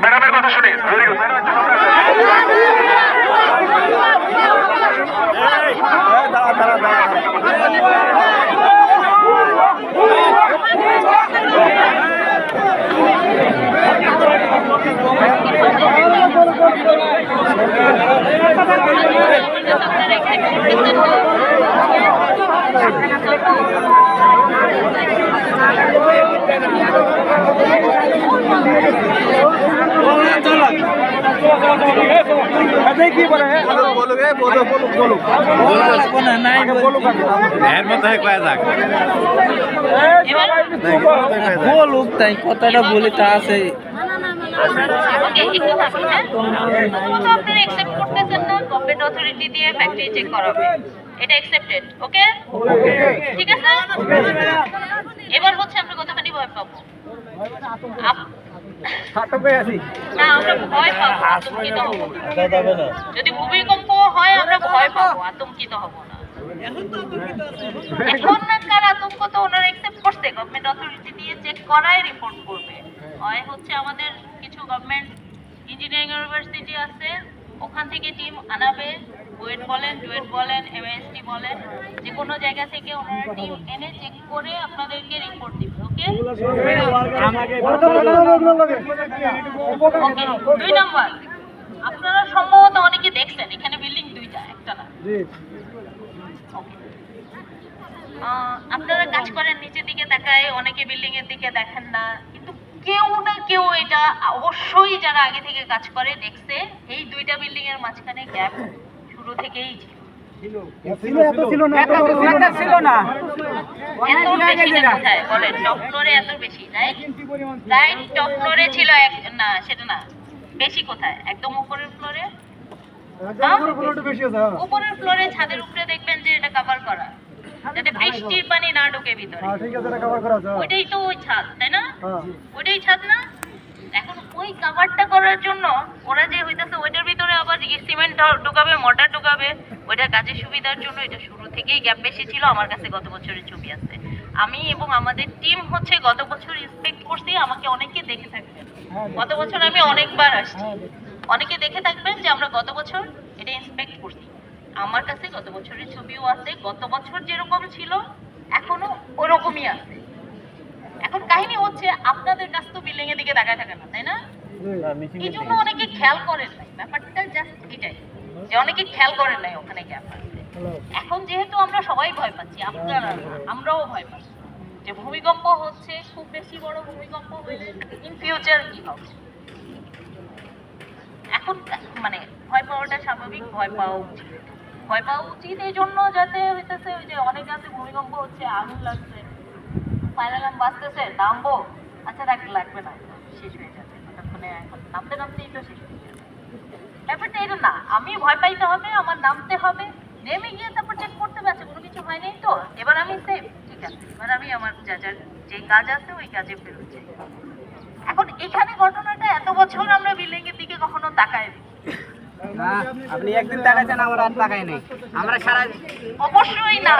ম্যাডামের কথা শুনি। বলুক তাই কথাটা বলে তা আছে। গভর্নমেন্ট অথরিটি দিয়ে ফ্যাক্টরি চেক করাবে, এটা অ্যাকসেপ্টেড। ওকে, ঠিক আছে। এবার হচ্ছে আমরা কতখানি ভয় পাবো? না, আমরা ভয় পাবো, আতঙ্কিত হব না। যদি ভূমিকম্প হয় আমরা ভয় পাবো, আতঙ্কিত হব না। এখনকার আতঙ্ক তো ওনারা অ্যাকসেপ্ট করছে, গভর্নমেন্ট অথরিটি দিয়ে চেক করায় রিপোর্ট করবে। হয় হচ্ছে আমাদের কিছু গভর্নমেন্ট ইঞ্জিনিয়ারিং ইউনিভার্সিটি আছে, ওখান থেকে টিম আনাবে, বুয়েট বলেন, ডুয়েট বলেন, এমএসটি বলেন, যে কোনো জায়গা থেকে ওনারা টিম এনে চেক করে আপনাদেরকে রিপোর্ট দিবে। ওকে, 2 নাম্বার, আপনারা সম্ভবত অনেকে দেখছেন এখানে বিল্ডিং দুইটা, একটা না। আপনারা কাজ করেন নিচের দিকে তাকায়, অনেকে বিল্ডিং এর দিকে দেখেন না, কিন্তু কেউ না কেউ এটা অবশ্যই যারা আগে থেকে কাজ করে দেখছে, এই দুইটা বিল্ডিং এর মাঝখানে গ্যাপ শুরু থেকেই ছিল। টপ ফ্লোরে এত বেশি, রাইট টপ ফ্লোরে ছিল না, সেটা না, বেশি কোথায়? একদম উপরের ফ্লোরে, উপরের ফ্লোরে ছাদের উপরে দেখবেন যে এটা কভার করা, যাতে বৃষ্টির পানি না ঢোকে ভিতরে। ওইটাই তো ওই ছাদ, তাই না? ওইটাই ছাদ না? এখন ওই কভারটা করার জন্য ওরা যে হইতাছে ওইটার ভিতরে আবার সিমেন্ট ঢোকাবে, মর্টার ঢোকাবে, ওইটার কাজের সুবিধার জন্য এটা শুরু থেকেই গ্যাপ বেশি ছিল। আমার কাছে গত বছরের ছবি আছে, আমি এবং আমাদের টিম হচ্ছে গত বছর ইন্সপেক্ট করছি। আমাকে অনেকে দেখে থাকবেন, গত বছর আমি অনেকবার আসছি, অনেকে দেখে থাকবেন যে আমরা গত বছর এটা ইন্সপেক্ট করছি। আমার কাছে গত বছরের ছবিও আছে, গত বছর যেরকম ছিল এখনো ওরকমই আছে। এখন কাহিনী হচ্ছে আপনাদের কাছে তো বিল্ডিং এর দিকে তাকায় থাকে না, তাই না? এই জন্য অনেকে খেয়াল করেন নাই, ব্যাপারটা জাস্ট এটাই, যে অনেকে খেয়াল করেন নাই ওখানে গ্যাপ আছে। এখন যেহেতু আমরা সবাই ভয় পাচ্ছি, আমরাও ভয় পাচ্ছি যে ভূমিকম্প হচ্ছে, খুব বেশি বড় ভূমিকম্প হইলে ইন ফিউচার কি হবে। এখন মানে ভয় পাওয়াটা স্বাভাবিক, ভয় পাওয়া উচিত, ভয় পাওয়া উচিত এই জন্য যাতে হইতেছে ওই যে অনেক আছে ভূমিকম্প হচ্ছে, আগুন লাগছে, ফাইনাল বাঁচতেছে, নামবো, আচ্ছা লাগবে না, শেষ হয়ে যাবে ততক্ষণে, এখন নামতে নামতেই তো শেষ হয়ে যাবে। ব্যাপারটা এটা না, আমি ভয় পাইতে হবে, আমার নামতে হবে, নেমে গিয়ে তারপর চেক করতে হবে, কোনো কিছু হয়নি তো, এবার আমি সেফ, ঠিক আছে, এবার আমি আমার যে কাজ আছে ওই কাজে ফেরোচ্ছি। এখন এখানে ঘটনাটা এত বছর আমরা বিল্ডিং এর দিকে কখনো তাকাই না, আপনি একদিন তাকাইছেন, আমরা আর তাকাই নাই, আমরা সারা অবশ্যই না।